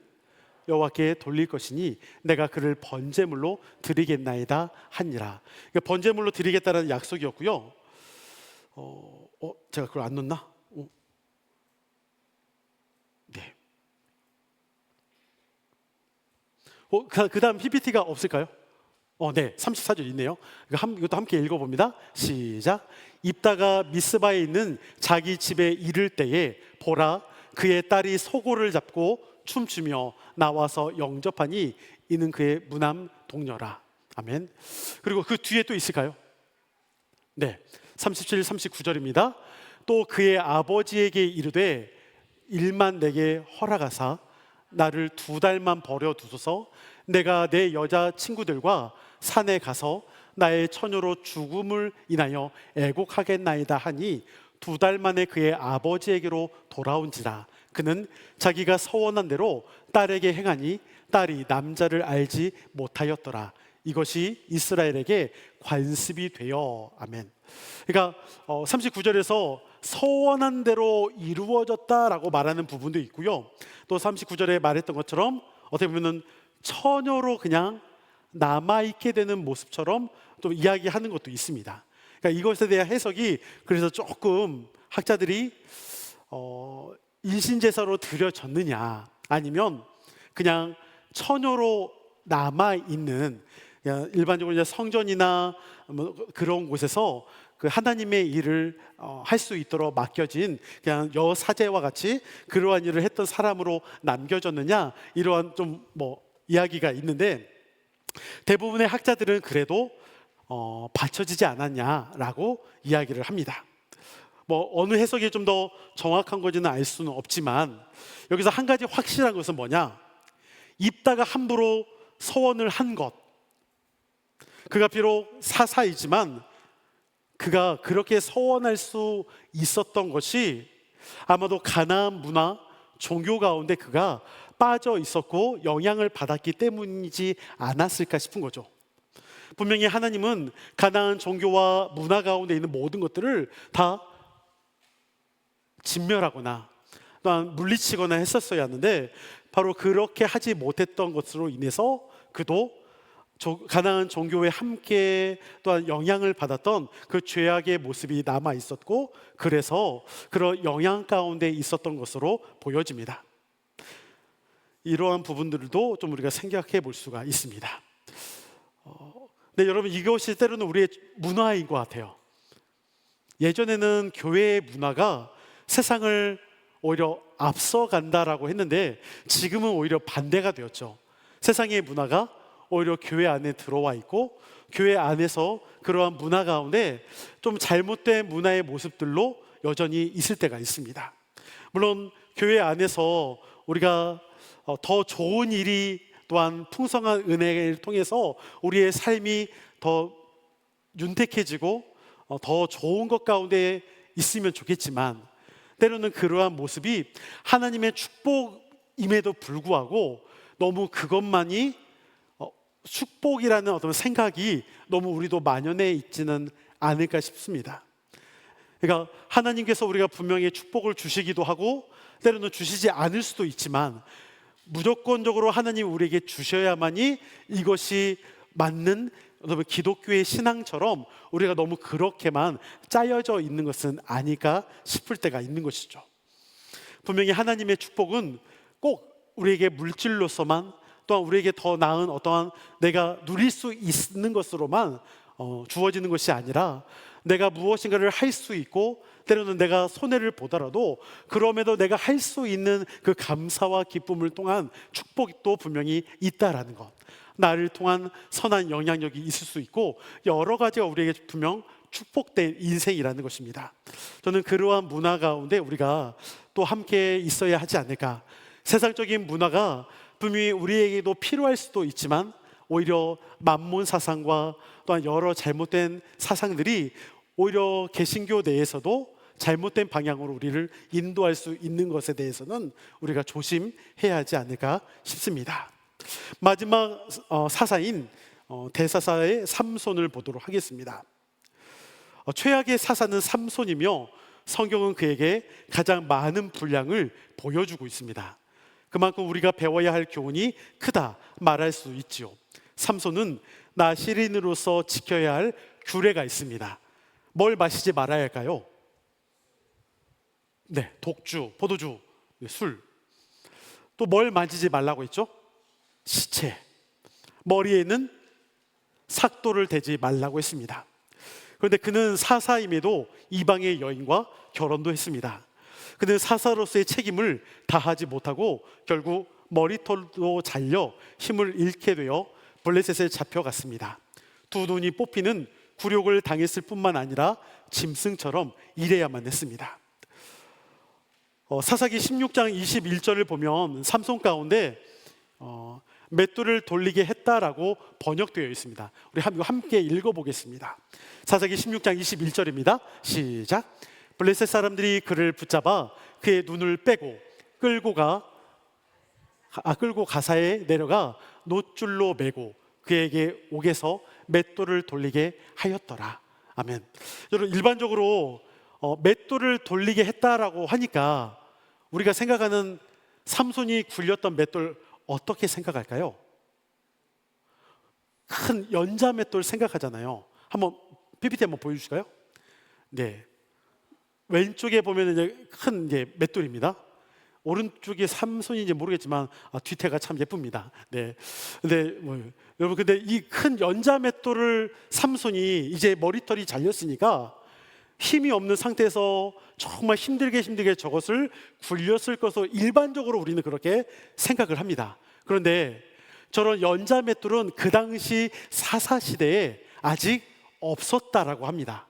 여호와께 돌릴 것이니 내가 그를 번제물로 드리겠나이다 하니라. 그러니까 번제물로 드리겠다는 약속이었고요. 제가 그걸 안 넣나? 네. 그다음 PPT가 없을까요? 네, 34절 있네요. 이것도 함께 읽어봅니다. 시작. 입다가 미스바에 있는 자기 집에 이를 때에 보라, 그의 딸이 소고를 잡고 춤추며 나와서 영접하니 이는 그의 무남 동료라. 아멘. 그리고 그 뒤에 또 있을까요? 네, 37, 39절입니다. 또 그의 아버지에게 이르되 일만 내게 허락하사 나를 2달만 버려두소서. 내가 내 여자 친구들과 산에 가서 나의 처녀로 죽음을 인하여 애곡하겠나이다 하니 2달 만에 그의 아버지에게로 돌아온지라. 그는 자기가 서원한 대로 딸에게 행하니 딸이 남자를 알지 못하였더라. 이것이 이스라엘에게 관습이 되어. 아멘. 그러니까 39절에서 서원한 대로 이루어졌다라고 말하는 부분도 있고요. 또 39절에 말했던 것처럼 어떻게 보면은 처녀로 그냥 남아있게 되는 모습처럼 또 이야기하는 것도 있습니다. 그러니까 이것에 대한 해석이 그래서 조금 학자들이 인신제사로 드려졌느냐 아니면 그냥 처녀로 남아있는, 그냥 일반적으로 이제 성전이나 뭐 그런 곳에서 그 하나님의 일을 할 수 있도록 맡겨진 그냥 여사제와 같이 그러한 일을 했던 사람으로 남겨졌느냐, 이러한 좀 이야기가 있는데 대부분의 학자들은 그래도 받쳐지지 않았냐라고 이야기를 합니다. 어느 해석이 좀 더 정확한 건지는 알 수는 없지만 여기서 한 가지 확실한 것은 뭐냐, 입다가 함부로 서원을 한 것, 그가 비록 사사이지만 그가 그렇게 서원할 수 있었던 것이 아마도 가나안 문화, 종교 가운데 그가 빠져 있었고 영향을 받았기 때문이지 않았을까 싶은 거죠. 분명히 하나님은 가나안 종교와 문화 가운데 있는 모든 것들을 다 진멸하거나 또한 물리치거나 했었어야 하는데 바로 그렇게 하지 못했던 것으로 인해서 그도 가나안 종교에 함께 또한 영향을 받았던 그 죄악의 모습이 남아 있었고 그래서 그런 영향 가운데 있었던 것으로 보여집니다. 이러한 부분들도 좀 우리가 생각해 볼 수가 있습니다. 네, 여러분, 이것이 때로는 우리의 문화인 것 같아요. 예전에는 교회의 문화가 세상을 오히려 앞서간다라고 했는데 지금은 오히려 반대가 되었죠. 세상의 문화가 오히려 교회 안에 들어와 있고 교회 안에서 그러한 문화 가운데 좀 잘못된 문화의 모습들로 여전히 있을 때가 있습니다. 물론 교회 안에서 우리가 더 좋은 일이 또한 풍성한 은혜를 통해서 우리의 삶이 더 윤택해지고 더 좋은 것 가운데 있으면 좋겠지만 때로는 그러한 모습이 하나님의 축복임에도 불구하고 너무 그것만이 축복이라는 어떤 생각이 너무 우리도 만연해 있지는 않을까 싶습니다. 그러니까 하나님께서 우리가 분명히 축복을 주시기도 하고 때로는 주시지 않을 수도 있지만 무조건적으로 하나님이 우리에게 주셔야만이 이것이 맞는 기독교의 신앙처럼 우리가 너무 그렇게만 짜여져 있는 것은 아닐까 싶을 때가 있는 것이죠. 분명히 하나님의 축복은 꼭 우리에게 물질로서만 또한 우리에게 더 나은 어떠한 내가 누릴 수 있는 것으로만 주어지는 것이 아니라 내가 무엇인가를 할 수 있고 때로는 내가 손해를 보더라도 그럼에도 내가 할 수 있는 그 감사와 기쁨을 통한 축복도 분명히 있다라는 것, 나를 통한 선한 영향력이 있을 수 있고 여러 가지가 우리에게 분명 축복된 인생이라는 것입니다. 저는 그러한 문화 가운데 우리가 또 함께 있어야 하지 않을까. 세상적인 문화가 분명히 우리에게도 필요할 수도 있지만 오히려 만몬 사상과 또한 여러 잘못된 사상들이 오히려 개신교 내에서도 잘못된 방향으로 우리를 인도할 수 있는 것에 대해서는 우리가 조심해야 하지 않을까 싶습니다. 마지막 사사인 대사사의 삼손을 보도록 하겠습니다. 최악의 사사는 삼손이며 성경은 그에게 가장 많은 분량을 보여주고 있습니다. 그만큼 우리가 배워야 할 교훈이 크다 말할 수 있지요. 삼손은 나시린으로서 지켜야 할 규례가 있습니다. 뭘 마시지 말아야 할까요? 네, 독주, 포도주, 술. 또 뭘 만지지 말라고 했죠? 시체. 머리에는 삭도를 대지 말라고 했습니다. 그런데 그는 사사임에도 이방의 여인과 결혼도 했습니다. 그는 사사로서의 책임을 다하지 못하고 결국 머리털도 잘려 힘을 잃게 되어 블레셋에 잡혀갔습니다. 두 눈이 뽑히는 굴욕을 당했을 뿐만 아니라 짐승처럼 일해야만 했습니다. 사사기 16장 21절을 보면 삼손 가운데 맷돌을 돌리게 했다라고 번역되어 있습니다. 우리 함께 읽어보겠습니다. 사사기 16장 21절입니다. 시작. 블레셋 사람들이 그를 붙잡아 그의 눈을 빼고 끌고 가사에 내려가 놋줄로 매고 그에게 옥에서 맷돌을 돌리게 하였더라. 아멘. 여러분, 일반적으로 맷돌을 돌리게 했다라고 하니까 우리가 생각하는 삼손이 굴렸던 맷돌 어떻게 생각할까요? 큰 연자 맷돌 생각하잖아요. 한번 PPT 한번 보여주실까요? 네, 왼쪽에 보면 이제 큰 맷돌입니다. 오른쪽이 삼손인지 모르겠지만 뒤태가 참 예쁩니다. 네, 근데 여러분, 근데 이 큰 연자 맷돌을 삼손이 이제 머리털이 잘렸으니까 힘이 없는 상태에서 정말 힘들게 저것을 굴렸을 것으로 일반적으로 우리는 그렇게 생각을 합니다. 그런데 저런 연자 맷돌은 그 당시 사사 시대에 아직 없었다라고 합니다.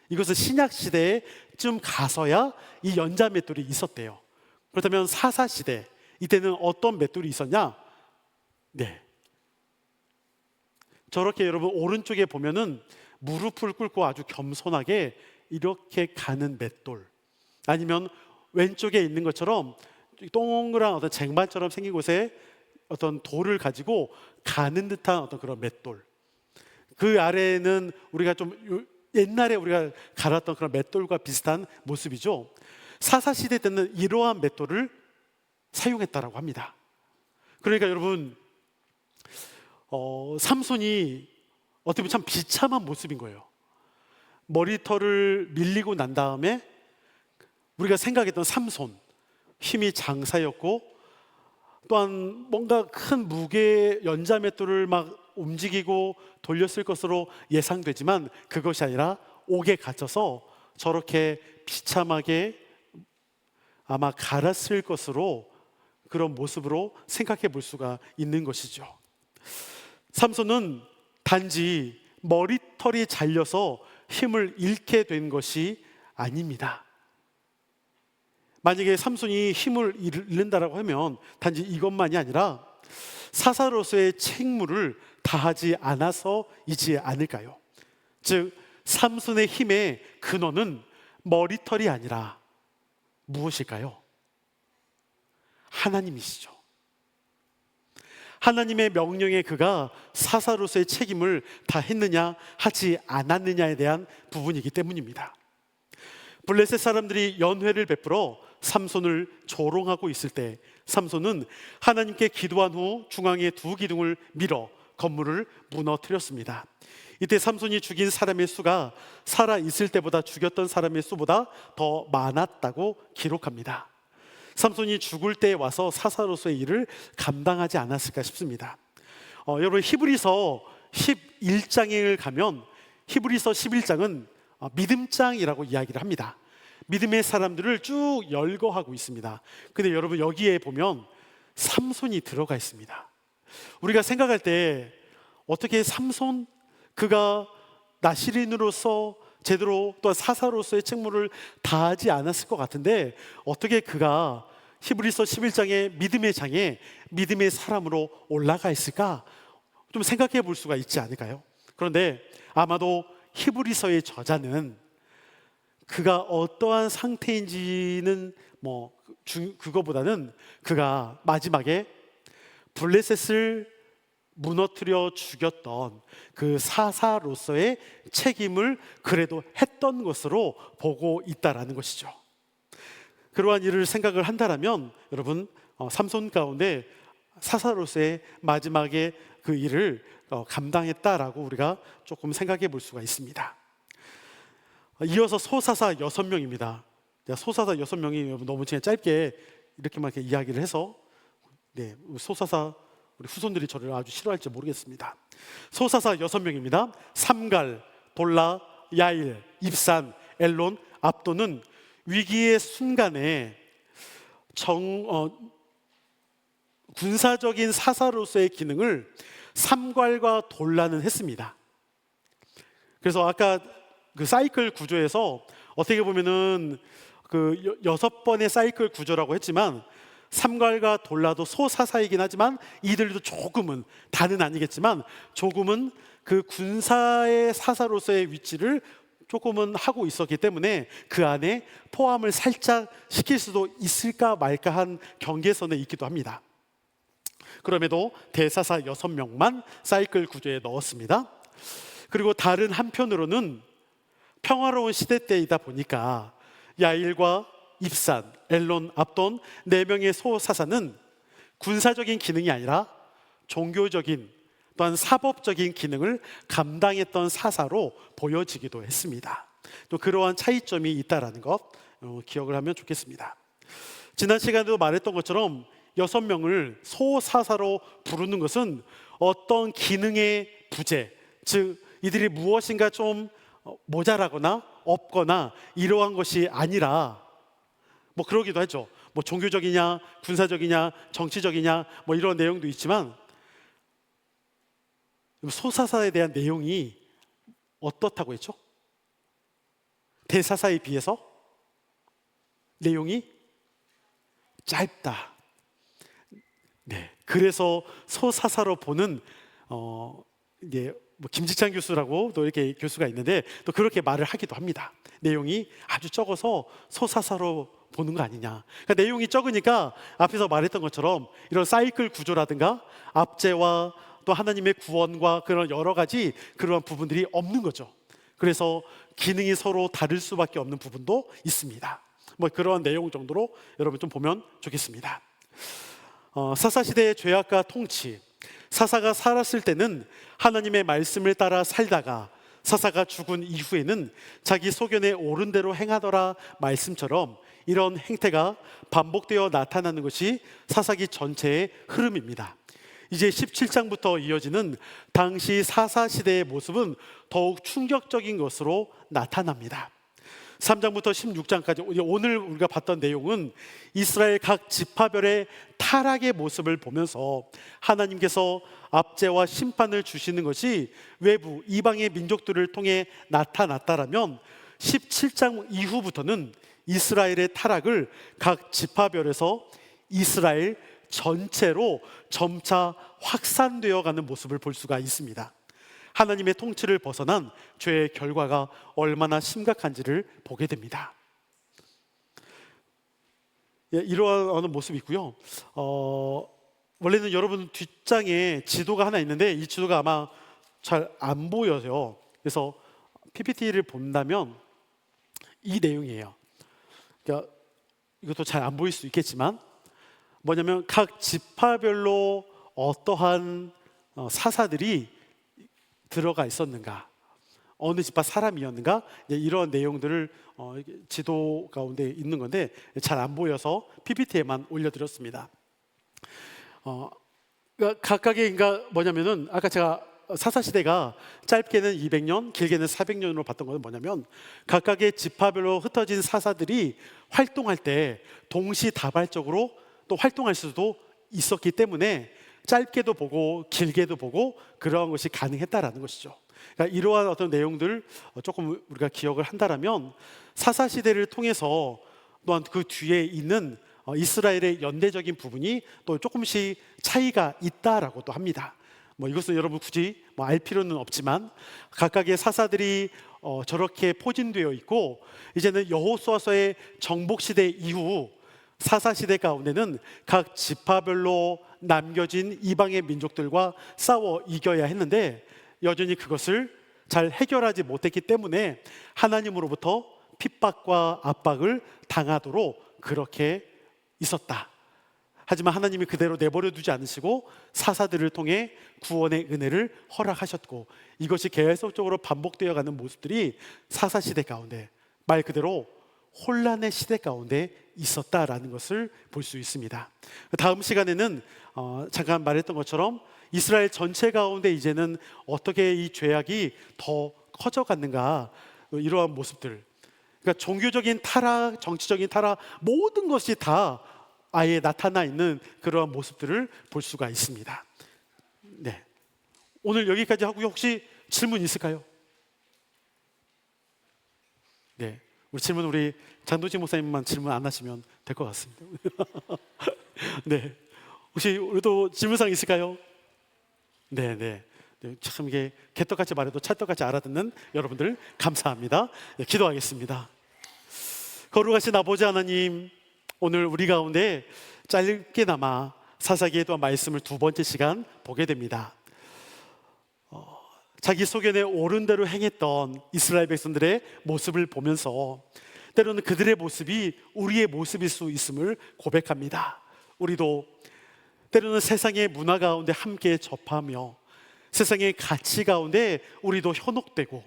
이것은 신약 시대에쯤 가서야 이 연자 맷돌이 있었대요. 그렇다면 사사 시대 이때는 어떤 맷돌이 있었냐? 네, 저렇게 여러분 오른쪽에 보면은 무릎을 꿇고 아주 겸손하게 이렇게 가는 맷돌, 아니면 왼쪽에 있는 것처럼 동그란 어떤 쟁반처럼 생긴 곳에 어떤 돌을 가지고 가는 듯한 어떤 그런 맷돌. 그 아래는 우리가 좀 옛날에 우리가 갈았던 그런 맷돌과 비슷한 모습이죠. 사사시대 때는 이러한 맷돌을 사용했다라고 합니다. 그러니까 여러분, 삼손이 어떻게 보면 참 비참한 모습인 거예요. 머리털을 밀리고 난 다음에 우리가 생각했던 삼손, 힘이 장사였고 또한 뭔가 큰 무게 연자 맷돌을 막 움직이고 돌렸을 것으로 예상되지만 그것이 아니라 옥에 갇혀서 저렇게 비참하게 아마 갈았을 것으로, 그런 모습으로 생각해 볼 수가 있는 것이죠. 삼손은 단지 머리털이 잘려서 힘을 잃게 된 것이 아닙니다. 만약에 삼손이 힘을 잃는다라고 하면 단지 이것만이 아니라 사사로서의 책무를 다하지 않아서이지 않을까요? 즉 삼손의 힘의 근원은 머리털이 아니라 무엇일까요? 하나님이시죠. 하나님의 명령에 그가 사사로서의 책임을 다했느냐 하지 않았느냐에 대한 부분이기 때문입니다. 블레셋 사람들이 연회를 베풀어 삼손을 조롱하고 있을 때 삼손은 하나님께 기도한 후 중앙에 두 기둥을 밀어 건물을 무너뜨렸습니다. 이때 삼손이 죽인 사람의 수가 살아 있을 때보다 죽였던 사람의 수보다 더 많았다고 기록합니다. 삼손이 죽을 때에 와서 사사로서의 일을 감당하지 않았을까 싶습니다. 여러분, 히브리서 11장을 가면 히브리서 11장은 믿음장이라고 이야기를 합니다. 믿음의 사람들을 쭉 열거하고 있습니다. 근데 여러분, 여기에 보면 삼손이 들어가 있습니다. 우리가 생각할 때 어떻게 삼손, 그가 나시린으로서 제대로 또 사사로서의 책무를 다하지 않았을 것 같은데 어떻게 그가 히브리서 11장의 믿음의 장에 믿음의 사람으로 올라가 있을까? 좀 생각해 볼 수가 있지 않을까요? 그런데 아마도 히브리서의 저자는 그가 어떠한 상태인지는 그거보다는 그가 마지막에 블레셋을 무너뜨려 죽였던 그 사사로서의 책임을 그래도 했던 것으로 보고 있다라는 것이죠. 그러한 일을 생각을 한다라면 여러분, 삼손 가운데 사사로서의 마지막에 그 일을 감당했다라고 우리가 조금 생각해 볼 수가 있습니다. 이어서 소사사 6명입니다. 소사사 6명이 너무 그냥 짧게 이렇게만 이렇게 이야기를 해서 소사사 우리 후손들이 저를 아주 싫어할지 모르겠습니다. 소사사 6명입니다. 삼갈, 돌라, 야일, 입산, 엘론, 압도는 위기의 순간에 군사적인 사사로서의 기능을 삼갈과 돌라는 했습니다. 그래서 아까 그 사이클 구조에서 어떻게 보면은 그 6번의 사이클 구조라고 했지만 삼갈과 돌라도 소사사이긴 하지만 이들도 조금은, 다는 아니겠지만 조금은 그 군사의 사사로서의 위치를 조금은 하고 있었기 때문에 그 안에 포함을 살짝 시킬 수도 있을까 말까 한 경계선에 있기도 합니다. 그럼에도 대사사 6명만 사이클 구조에 넣었습니다. 그리고 다른 한편으로는 평화로운 시대 때이다 보니까 야일과 입산, 엘론, 압돈 4명의 소사사는 군사적인 기능이 아니라 종교적인 또한 사법적인 기능을 감당했던 사사로 보여지기도 했습니다. 또 그러한 차이점이 있다는 것 기억을 하면 좋겠습니다. 지난 시간에도 말했던 것처럼 6명을 소사사로 부르는 것은 어떤 기능의 부재, 즉 이들이 무엇인가 좀 모자라거나 없거나 이러한 것이 아니라 뭐 그러기도 하죠. 뭐 종교적이냐, 군사적이냐, 정치적이냐 뭐 이런 내용도 있지만 소사사에 대한 내용이 어떻다고 했죠? 대사사에 비해서 내용이 짧다. 그래서 소사사로 보는 이제 뭐 김직찬 교수라고 또 이렇게 교수가 있는데 또 그렇게 말을 하기도 합니다. 내용이 아주 적어서 소사사로 보는 거 아니냐. 그러니까 내용이 적으니까 앞에서 말했던 것처럼 이런 사이클 구조라든가 압제와 또 하나님의 구원과 그런 여러 가지 그러한 부분들이 없는 거죠. 그래서 기능이 서로 다를 수밖에 없는 부분도 있습니다. 뭐 그러한 내용 정도로 여러분 좀 보면 좋겠습니다. 사사시대의 죄악과 통치, 사사가 살았을 때는 하나님의 말씀을 따라 살다가 사사가 죽은 이후에는 자기 소견에 옳은 대로 행하더라 말씀처럼 이런 행태가 반복되어 나타나는 것이 사사기 전체의 흐름입니다. 이제 17장부터 이어지는 당시 사사시대의 모습은 더욱 충격적인 것으로 나타납니다. 3장부터 16장까지 오늘 우리가 봤던 내용은 이스라엘 각 지파별의 타락의 모습을 보면서 하나님께서 압제와 심판을 주시는 것이 외부 이방의 민족들을 통해 나타났다라면 17장 이후부터는 이스라엘의 타락을 각 지파별에서 이스라엘 전체로 점차 확산되어 가는 모습을 볼 수가 있습니다. 하나님의 통치를 벗어난 죄의 결과가 얼마나 심각한지를 보게 됩니다. 이러한 모습이 있고요. 원래는 여러분 뒷장에 지도가 하나 있는데 이 지도가 아마 잘 안 보여요. 그래서 PPT를 본다면 이 내용이에요. 그러니까 이것도 잘 안 보일 수 있겠지만 뭐냐면 각 지파별로 어떠한 사사들이 들어가 있었는가, 어느 지파 사람이었는가, 이런 내용들을 지도 가운데 있는 건데 잘 안 보여서 PPT에만 올려드렸습니다. 그러니까 각각의 뭐냐면은 아까 제가 사사시대가 짧게는 200년, 길게는 400년으로 봤던 것은 뭐냐면 각각의 지파별로 흩어진 사사들이 활동할 때 동시다발적으로 또 활동할 수도 있었기 때문에 짧게도 보고 길게도 보고 그러한 것이 가능했다라는 것이죠. 그러니까 이러한 어떤 내용들 조금 우리가 기억을 한다라면 사사시대를 통해서 또한 그 뒤에 있는 이스라엘의 연대적인 부분이 또 조금씩 차이가 있다라고도 합니다. 뭐 이것은 여러분 굳이 알 필요는 없지만 각각의 사사들이 저렇게 포진되어 있고 이제는 여호수아서의 정복시대 이후 사사시대 가운데는 각 지파별로 남겨진 이방의 민족들과 싸워 이겨야 했는데 여전히 그것을 잘 해결하지 못했기 때문에 하나님으로부터 핍박과 압박을 당하도록 그렇게 있었다. 하지만 하나님이 그대로 내버려 두지 않으시고 사사들을 통해 구원의 은혜를 허락하셨고, 이것이 계속적으로 반복되어 가는 모습들이 사사시대 가운데, 말 그대로 혼란의 시대 가운데 있었다라는 것을 볼 수 있습니다. 다음 시간에는 잠깐 말했던 것처럼 이스라엘 전체 가운데 이제는 어떻게 이 죄악이 더 커져갔는가, 이러한 모습들, 그러니까 종교적인 타락, 정치적인 타락, 모든 것이 다 아예 나타나 있는 그러한 모습들을 볼 수가 있습니다. 네, 오늘 여기까지 하고 혹시 질문 있을까요? 네, 우리 질문 우리 장도진 목사님만 질문 안 하시면 될 것 같습니다. 네, 혹시 우리도 질문사항 있을까요? 네, 네. 네, 참 이게 개떡같이 말해도 찰떡같이 알아듣는 여러분들 감사합니다. 네, 기도하겠습니다. 거룩하신 아버지 하나님, 오늘 우리 가운데 짧게나마 사사기에 또한 말씀을 두 번째 시간 보게 됩니다. 자기 소견에 옳은 대로 행했던 이스라엘 백성들의 모습을 보면서 때로는 그들의 모습이 우리의 모습일 수 있음을 고백합니다. 우리도 때로는 세상의 문화 가운데 함께 접하며 세상의 가치 가운데 우리도 현혹되고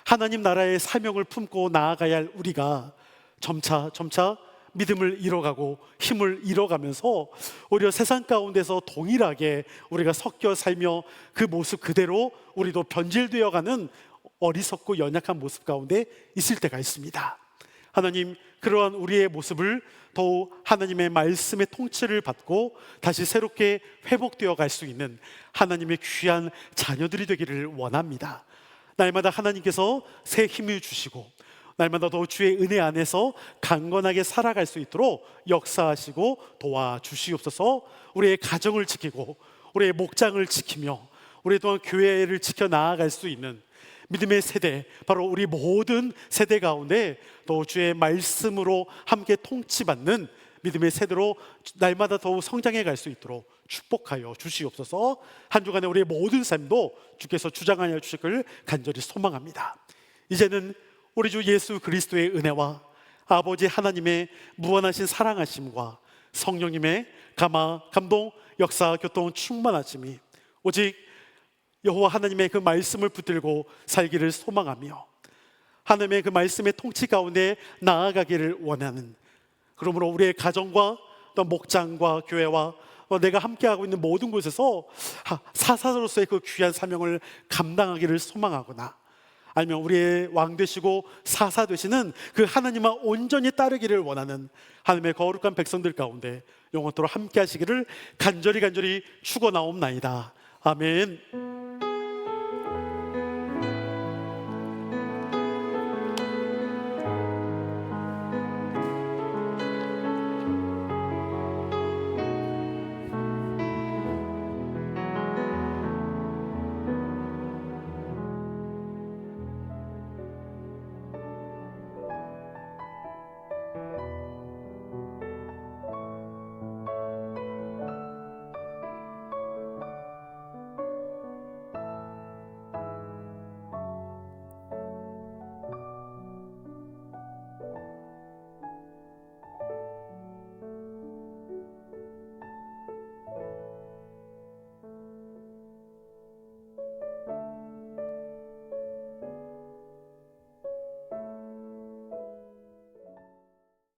하나님 나라의 사명을 품고 나아가야 할 우리가 점차 믿음을 잃어가고 힘을 잃어가면서 오히려 세상 가운데서 동일하게 우리가 섞여 살며 그 모습 그대로 우리도 변질되어가는 어리석고 연약한 모습 가운데 있을 때가 있습니다. 하나님, 그러한 우리의 모습을 더욱 하나님의 말씀의 통치를 받고 다시 새롭게 회복되어 갈 수 있는 하나님의 귀한 자녀들이 되기를 원합니다. 날마다 하나님께서 새 힘을 주시고 날마다 더 주의 은혜 안에서 강건하게 살아갈 수 있도록 역사하시고 도와주시옵소서. 우리의 가정을 지키고 우리의 목장을 지키며 우리 또한 교회를 지켜 나아갈 수 있는 믿음의 세대, 바로 우리 모든 세대 가운데 또 주의 말씀으로 함께 통치받는 믿음의 세대로 날마다 더욱 성장해 갈 수 있도록 축복하여 주시옵소서. 한 주간의 우리의 모든 삶도 주께서 주장하여 주시길 간절히 소망합니다. 이제는 우리 주 예수 그리스도의 은혜와 아버지 하나님의 무한하신 사랑하심과 성령님의 감동, 역사, 교통 충만하심이 오직 여호와 하나님의 그 말씀을 붙들고 살기를 소망하며 하나님의 그 말씀의 통치 가운데 나아가기를 원하는, 그러므로 우리의 가정과 또 목장과 교회와 내가 함께하고 있는 모든 곳에서 사사로서의 그 귀한 사명을 감당하기를 소망하거나, 아니면 우리의 왕 되시고 사사 되시는 그 하나님만 온전히 따르기를 원하는 하나님의 거룩한 백성들 가운데 영원토록 함께 하시기를 간절히 축원하옵나이다. 아멘.